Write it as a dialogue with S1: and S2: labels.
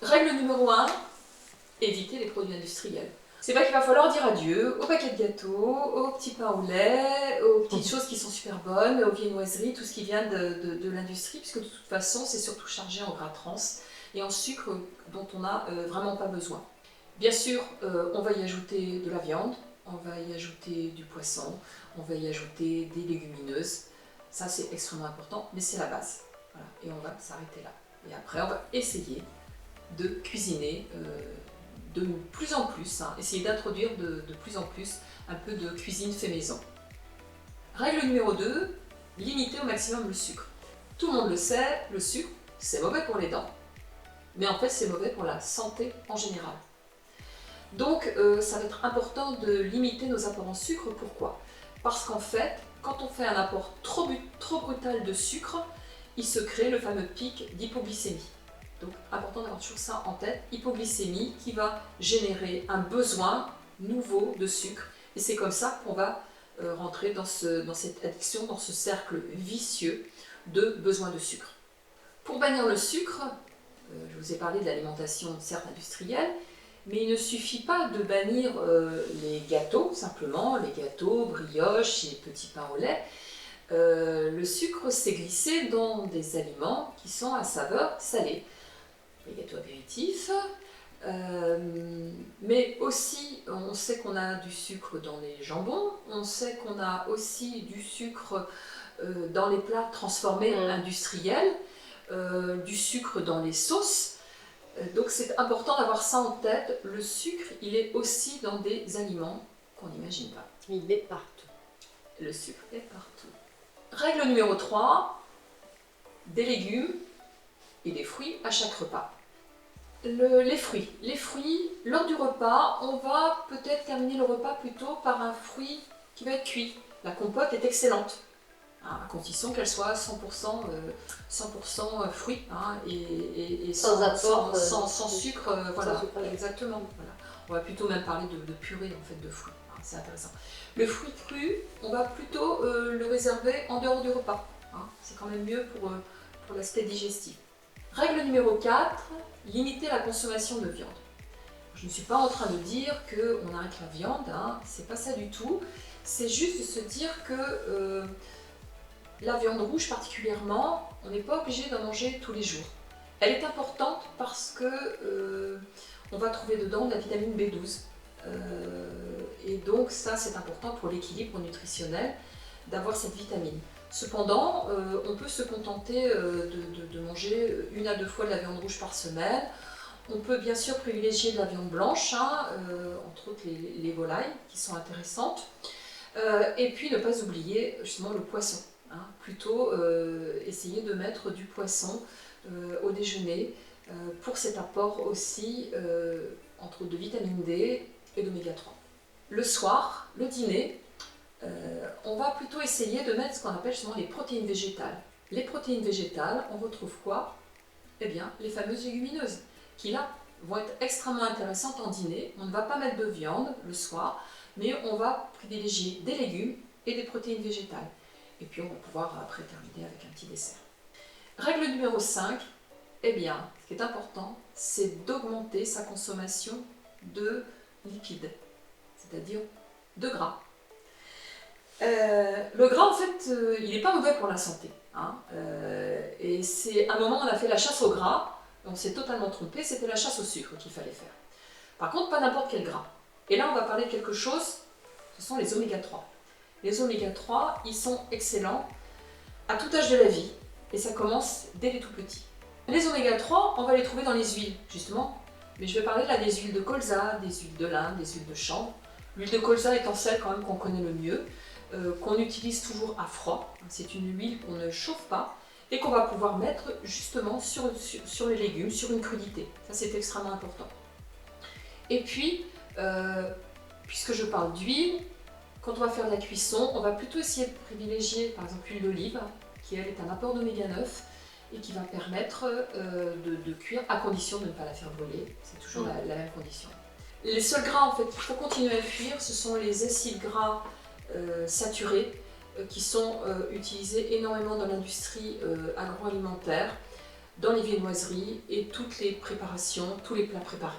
S1: Règle numéro 1, éviter les produits industriels. C'est pas qu'il va falloir dire adieu aux paquets de gâteaux, aux petits pains au lait, aux petites choses qui sont super bonnes, aux viennoiseries, tout ce qui vient de l'industrie, puisque de toute façon c'est surtout chargé en gras trans et en sucre dont on n'a vraiment pas besoin. Bien sûr, on va y ajouter de la viande, on va y ajouter du poisson, on va y ajouter des légumineuses. Ça c'est extrêmement important, mais c'est la base. Voilà. Et on va s'arrêter là. Et après on va essayer de cuisiner de plus en plus, essayer d'introduire de plus en plus un peu de cuisine fait maison. Règle numéro 2, limiter au maximum le sucre. Tout le monde le sait, le sucre, c'est mauvais pour les dents, mais en fait c'est mauvais pour la santé en général. Donc ça va être important de limiter nos apports en sucre. Pourquoi? Parce qu'en fait, quand on fait un apport trop brutal de sucre, il se crée le fameux pic d'hypoglycémie. Donc important d'avoir toujours ça en tête, hypoglycémie qui va générer un besoin nouveau de sucre. Et c'est comme ça qu'on va rentrer dans cette addiction, dans ce cercle vicieux de besoin de sucre. Pour bannir le sucre, je vous ai parlé de l'alimentation certes industrielle, mais il ne suffit pas de bannir les gâteaux, simplement, les gâteaux, brioches et petits pains au lait. Le sucre s'est glissé dans des aliments qui sont à saveur salée. Les gâteaux apéritifs, mais aussi on sait qu'on a du sucre dans les jambons, on sait qu'on a aussi du sucre dans les plats transformés industriels, du sucre dans les sauces. Donc c'est important d'avoir ça en tête. Le sucre, il est aussi dans des aliments qu'on n'imagine pas.
S2: Il est partout.
S1: Le sucre est partout. Règle numéro 3, des légumes et des fruits à chaque repas. Les fruits, lors du repas, on va peut-être terminer le repas plutôt par un fruit qui va être cuit. La compote est excellente, à condition qu'elle soit 100% fruit et
S2: sans apport,
S1: sans sucre. Voilà,
S2: sans sucre.
S1: Exactement. Voilà. On va plutôt même parler de purée en fait, de fruits. C'est intéressant. Le fruit cru, on va plutôt le réserver en dehors du repas. C'est quand même mieux pour l'aspect digestif. Règle numéro 4, limiter la consommation de viande. Je ne suis pas en train de dire qu'on arrête la viande, c'est pas ça du tout. C'est juste de se dire que la viande rouge particulièrement, on n'est pas obligé d'en manger tous les jours. Elle est importante parce que on va trouver dedans de la vitamine B12. Et donc ça c'est important pour l'équilibre nutritionnel d'avoir cette vitamine. Cependant, on peut se contenter de manger 1 à 2 fois de la viande rouge par semaine. On peut bien sûr privilégier de la viande blanche, entre autres les volailles qui sont intéressantes. Et puis ne pas oublier justement le poisson. Plutôt essayer de mettre du poisson au déjeuner pour cet apport aussi entre de vitamine D et d'oméga 3. Le soir, le dîner, on va plutôt essayer de mettre ce qu'on appelle justement les protéines végétales. Les protéines végétales, on retrouve quoi? Eh bien, les fameuses légumineuses, qui là vont être extrêmement intéressantes en dîner. On ne va pas mettre de viande le soir, mais on va privilégier des légumes et des protéines végétales. Et puis on va pouvoir après terminer avec un petit dessert. Règle numéro 5, eh bien, ce qui est important, c'est d'augmenter sa consommation de lipides, c'est-à-dire de gras. Le gras, en fait, il n'est pas mauvais pour la santé. Et c'est à un moment, on a fait la chasse au gras, on s'est totalement trompé, c'était la chasse au sucre qu'il fallait faire. Par contre, pas n'importe quel gras. Et là, on va parler de quelque chose, ce sont les oméga 3. Les oméga 3, ils sont excellents à tout âge de la vie, et ça commence dès les tout petits. Les oméga 3, on va les trouver dans les huiles, justement, mais je vais parler là des huiles de colza, des huiles de lin, des huiles de chanvre. L'huile de colza étant celle quand même qu'on connaît le mieux, qu'on utilise toujours à froid. C'est une huile qu'on ne chauffe pas et qu'on va pouvoir mettre justement sur les légumes, sur une crudité. Ça, c'est extrêmement important. Et puis, puisque je parle d'huile, quand on va faire de la cuisson, on va plutôt essayer de privilégier par exemple l'huile d'olive, qui elle est un apport d'oméga 9 et qui va permettre de cuire à condition de ne pas la faire brûler. C'est toujours la même condition. Les seuls gras en fait qu'il faut continuer à fuir, ce sont les acides gras saturés qui sont utilisés énormément dans l'industrie agroalimentaire. dans les viennoiseries et toutes les préparations, tous les plats préparés.